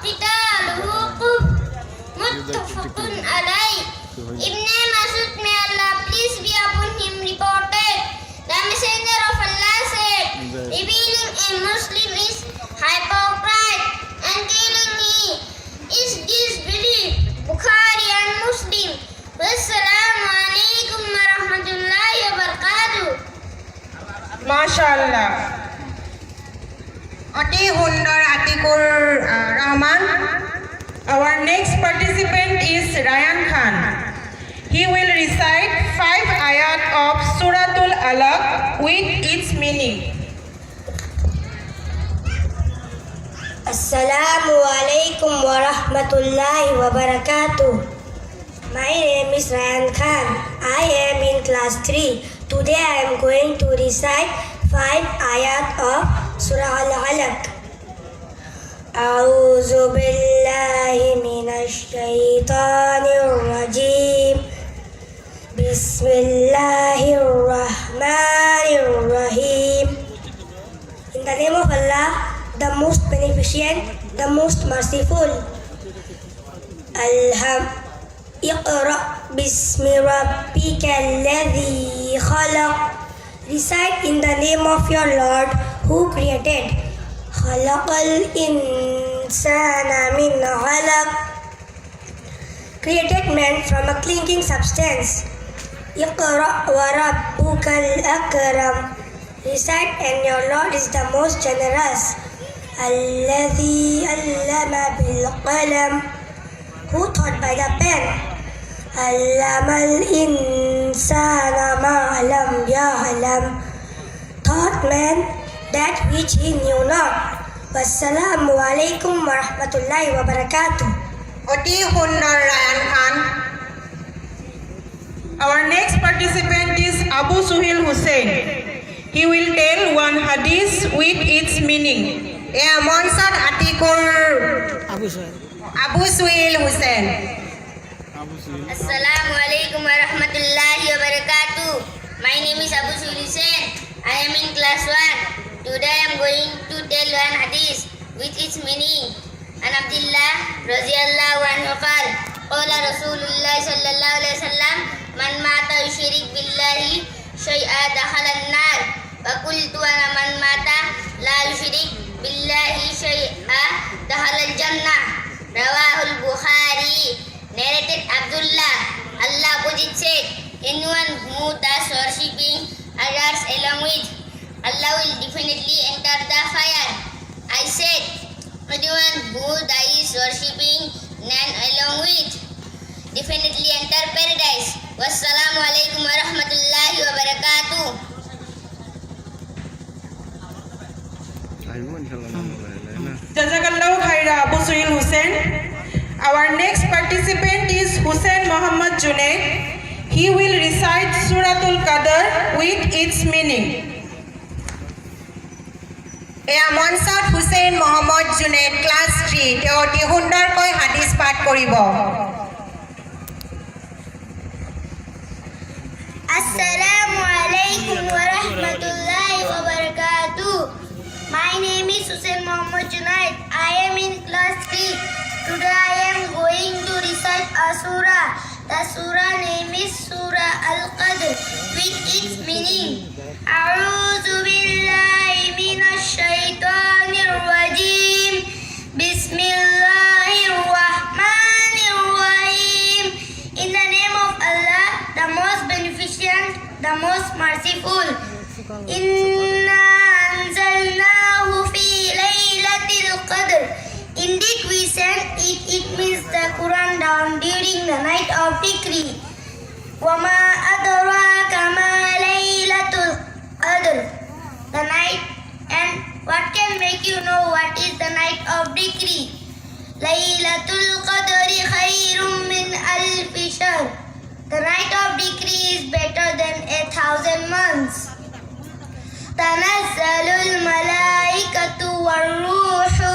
وقتاله كفر متفق عليه. Ibn Masud, may Allah please be upon him, reported, the Messenger of Allah said, revealing a Muslim is hypocrite and killing he is disbelief. Bukhari and Muslim. Wassalamu alaikum wa rahmatullahi wa barakatuh. MashaAllah. অতি সুন্দৰ Atikur Rahman. Our next participant is Ryan Khan. He will recite 5 ayat of Suratul Alaq with its meaning. Assalamu alaikum wa rahmatullahi wa barakatuh. My name is Ryan Khan. I am in class 3. Today I am going to recite 5 ayat of Surah Al-Alaq. A'udhu billahi minash shaitanir rajim. Bismillahirrahmanirrahim. In the name of Allah, the most beneficent, the most merciful. Iqra bismi rabbika alladhi khalaq. Recite in the name of your Lord who created. Khalaqal insana min 'alaq. Created man from a clinging substance. Iqra wa rabbukal akram. Recite, and your Lord is the most generous. Alladhi allama bil qalam. Who taught by the pen. Allamal insana ma lam ya'lam. Taught man that which he knew not. Wassalamu alaikum wa rahmatullahi wa barakatuh. অতি সুন্দৰ Ryan Khan. Our next participant is Abu Suhail Hussain. He will tell one hadith with its meaning. এয়া মঞ্চত Atikur Abu Suhail Hussain. Assalamu alaikum wa rahmatullahi wa barakatuh. My name is Abu Suhail Hussain. I am in class 1. Today I am going to tell one hadith with its meaning. An Abdullah radhiyallahu anhu qala qala Rasulullah sallallahu alaihi wasallam man mata yushrik billahi shay'an dakhala an-nar wa qultu ana man mata la yushrik billahi shay'an dakhala al-jannah. Rawahul Bukhari. Narrated Abdullah. Allah Bujit said, anyone who does worshipping others along with Allah will definitely enter the fire. I said, anyone who dies worshipping none along with definitely enter paradise. Wassalamu alaikum wa rahmatullahi wa barakatuh. Jazakallahu khaira Abu Suhail Hussain. Our next participant is Hussain Muhammad Junaid. He will recite Suratul Qadr with its meaning. এয়া মঞ্চত Hussain Mohammad Juned class 3 তেওঁ অতি সুন্দৰকৈ হাদিছ পাঠ কৰিব। Assalamu alaikum wa rahmatullahi wa barakatuh. My name is Hussain Muhammad Junaid. I am in class 3. Today I am going to recite a surah. The surah name is Surah Al-Qadr with its meaning. A'udhu billahi minash shaitanir rajim. Bismillahirrahmanirrahim. In the name of Allah, the most beneficent, the most merciful. Inna anzalnahu fi laylatil qadr. Indeed we sent it, it means the Quran down during the night of decree. Wama adraka ma laylatul qadr. The night, and what can make you know what is the night of decree? Laylatul qadri khairum min alfi shahr. The night of decree is better than 1,000 months. Tanazzalul malaikatu war-ruhu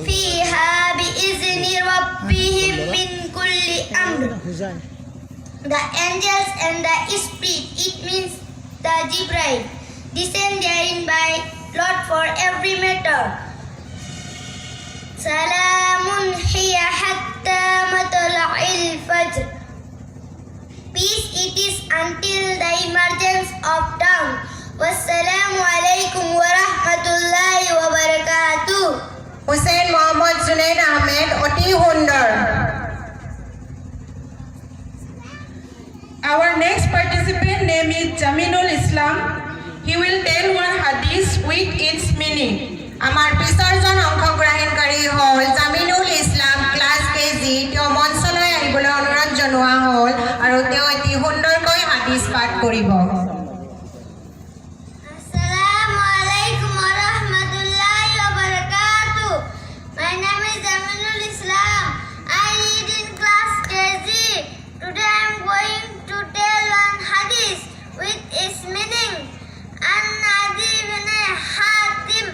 fiha bi-izni rabbihim min kulli amr. The angels and the spirit, it means the Jibreel, descend therein by Lord for every matter. Salamun hiya hatta matla'il fajr. Peace it is until the emergence of dawn. Wassalamu alaikum wa rahmatullahi wa barakatuh. Hussein Mohammad Junaid Ahmed, Oti Hundar. Our next participant name is Jaminul Islam. He will tell one hadith with its meaning. আমাৰ পিছৰজন অংশগ্ৰহণকাৰী হ'ল Jaminul Islam class KG. তেওঁ মঞ্চলৈ আহিবলৈ অনুৰোধ জনোৱা হ'ল আৰু তেওঁ অতি সুন্দৰকৈ হাদিছ পাঠ কৰিব। Assalamu alaikum wa rahmatullahi wa barakatuh. My name is Jaminul Islam. I read in class KG. Today I am going to tell one hadith with its meaning. An Adi bin Hatim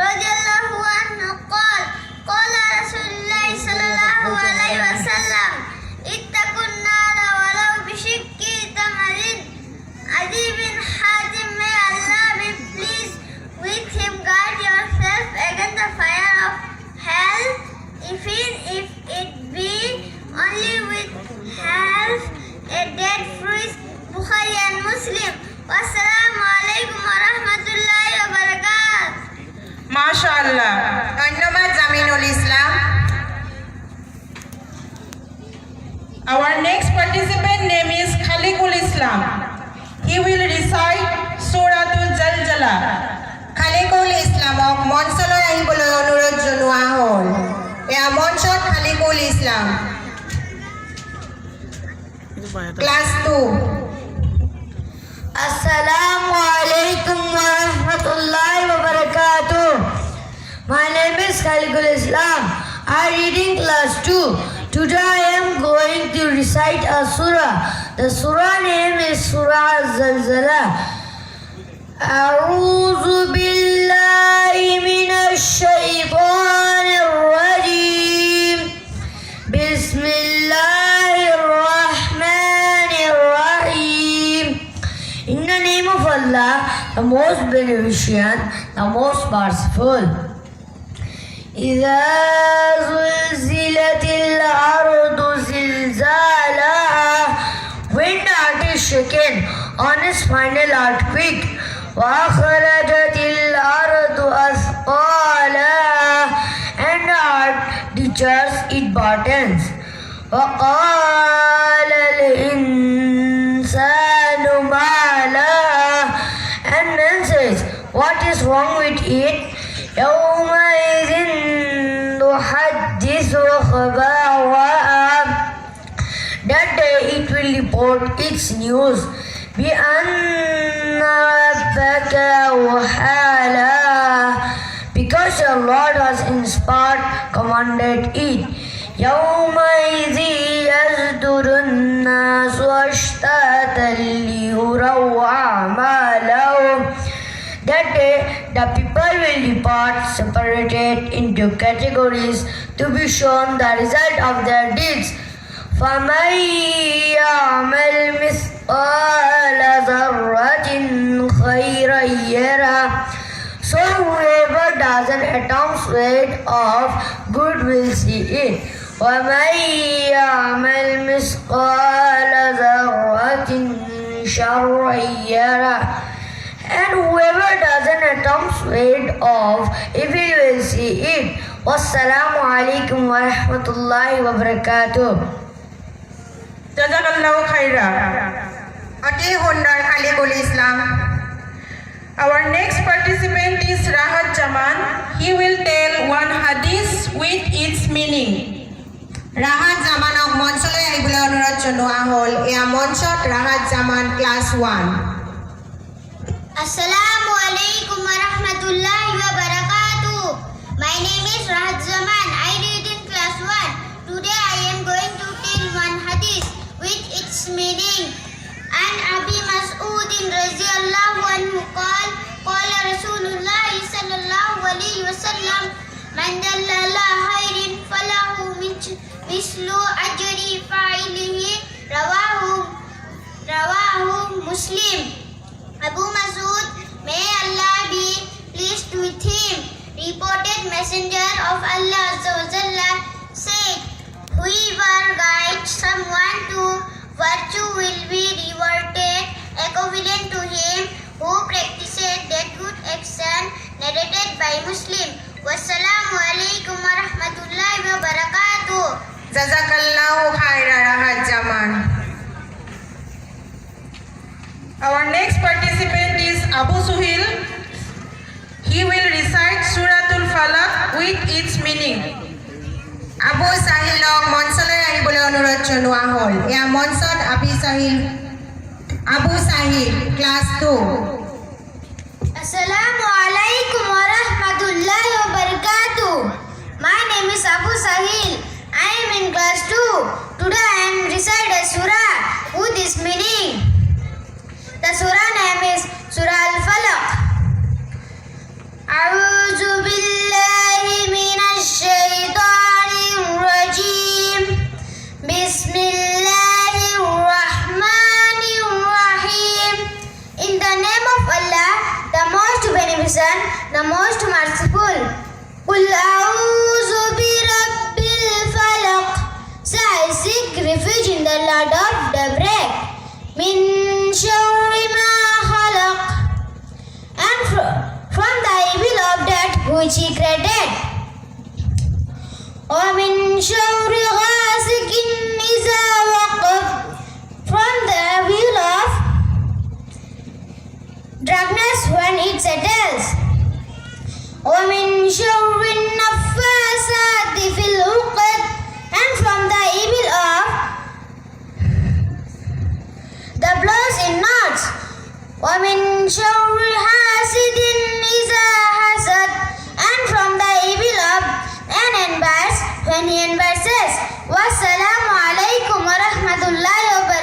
radhiyallahu anhu qala Rasulullah sallallahu alaihi wasallam ittaqun nara walau bishikki tamarin. Adi bin Hatim, may Allah be pleased with him, guard yourself against the fire of hell, even if it be only with half a dead fruit. Bukhari and Muslim. Wassalamu alaikum wa rahmatullahi wa barakatuh. মাশাআল্লাহ, ধন্যবাদ জামিনুল ইসলাম। Our next participant name is Khaliqul Islam. He will recite Suratul Zalzala. Khaliqul Islamক মঞ্চলৈ আহিবলৈ অনুৰোধ জনোৱা হ'ল। এয়া মঞ্চত Khaliqul Islam class 2। Assalamu alaikum wa rahmatullahi wa barakatuh. My name is Khaliqul Islam. I read in class 2. Today I am going to recite a surah. The surah name is Surah Zalzala. A'udhu billahi minash shaitanir rajim. Bismillahir rahmanir rahim. In the name of Allah, the most beneficent, the most merciful. إذا زلزلت الأرض زلزالها, when the earth is shaken on its final earthquake. وأخرجت الأرض أثقالها, and the earth declares its burdens. وقال الإنسان ما لها, and man says, what is wrong with it? يومئذ تحدث أخبارها, that day it will report its news. بأن ربك أوحى لها, because your Lord has inspired, commanded it. يومئذ يصدر الناس أشتاتا ليروا أعمالهم, that day the people will depart separated into categories to be shown the result of their deeds. فَمَنْ يَعْمَلْ مِثْقَالَ ذَرَّةٍ خَيْرًا يَرَهُ, so whoever does an atom's weight of good will see it. وَمَنْ يَعْمَلْ مِثْقَالَ ذَرَّةٍ شَرًّا يَرَهُ, and whoever does an atom's weight of evil will see it. Wassalamu alaikum wa rahmatullahi wa barakatuh. জাযাকাল্লাহু খাইরা। অতি সুন্দর খালিকুল ইসলাম। Our next participant is Rahat Jaman. He will tell one hadith with its meaning. Rahat Jamanক মঞ্চলৈ আহিবলৈ অনুৰোধ জনোৱা হ'ল। এয়া মঞ্চত ৰাহাত জামান class 1। Assalamu alaikum wa rahmatullahi wa barakatuh. My name is Rahat Zaman. I read in class 1. Today I am going to tell one hadith with its meaning. An Abi Mas'ud radhiyallahu anhu qala Rasulullah sallallahu alaihi wasallam man dalla ala khairin falahu mislu ajri fa'ilihi rawahu Muslim. Abu Mas'ud, may Allah be pleased with him, reported Messenger of Allah Azza wa Jalla said, whoever guides someone to virtue will be rewarded equivalent to him who practices that good action. Narrated by Muslim. Wassalamu alaikum wa rahmatullahi wa barakatuh. Jazakallahu khairan Rahat Zaman. Our next participant is Abu Suhil. He will recite Suratul Falaq with its meaning. Abu Sahilok মঞ্চলৈ আহিবলৈ অনুৰোধ জনোৱা হ'ল। এয়া মঞ্চত Abu Sahil class 2। Assalamu alaikum wa rahmatullahi wa barakatuh. My name is Abu Sahil. I am in class 2. Today I am recite a surah with this meaning. The surah name is Surah Al-Falaq. A'udhu billahi minash shaitanir rajim. Bismillahir rahmanir rahim. In the name of Allah, the most beneficent, the most merciful. Qul a'udhu bi rabbil falaq. So I seek refuge in the Lord of daybreak. Min sharri ma khalaq. And from the evil of that which he created. Wa min sharri ghasikin iza waqab. From the evil of darkness when it settles. وَمِن شَرِّ النَّفَّاثَاتِ فِي الْعُقَدِ. And from the evil of the blows in knots. وَمِن شَرِّ حَاسِدٍ إِذَا حَسَدَ. And from the evil of an envious when he envices. Wassalamu alaikum wa rahmatullahi wa barakatuh.